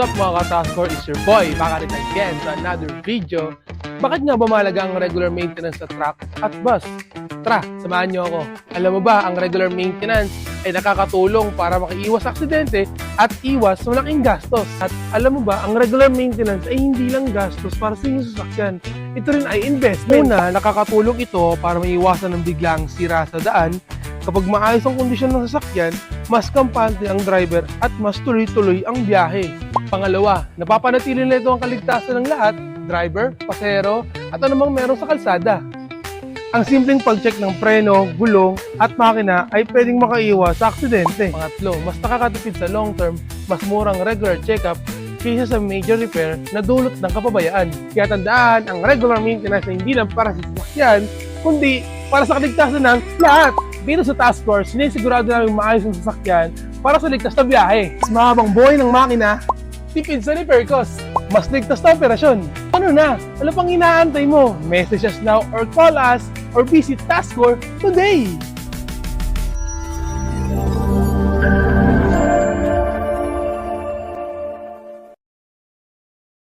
What's up mga ka-Taskor, it's your boy, Makarit again sa another video. Bakit nga ba mahalaga ang regular maintenance sa truck at bus? Tara, samahan nyo ako. Alam mo ba, ang regular maintenance ay nakakatulong para makiiwas sa aksidente at iwas sa malaking gastos. At alam mo ba, ang regular maintenance ay hindi lang gastos para sa inyong sasakyan. Ito rin ay investment. Una, nakakatulong ito para maiwasan ng biglang sira sa daan. Kapag maayos ang kondisyon ng sasakyan, mas kampante ang driver at mas tuloy-tuloy ang biyahe. Pangalawa, napapanatili nito ang kaligtasan ng lahat, driver, pasahero, at anumang meron sa kalsada. Ang simpleng pag-check ng preno, gulong, at makina ay pwedeng makaiwas sa aksidente. Pangatlo, mas nakakatipid sa long term, mas murang regular check-up kaysa sa major repair na dulot ng kapabayaan. Kaya tandaan, ang regular maintenance ay hindi lang para sa sasakyan, kundi para sa kaligtasan ng lahat. Dito sa Taskor, sinisigurado namin maayos ang sasakyan para sa ligtas na biyahe. Mas mahabang buhay ng makina, tipid sa repair cost, mas ligtas na operasyon. Ano na? Ano pang inaantay mo? Message us now or call us or visit Taskor today!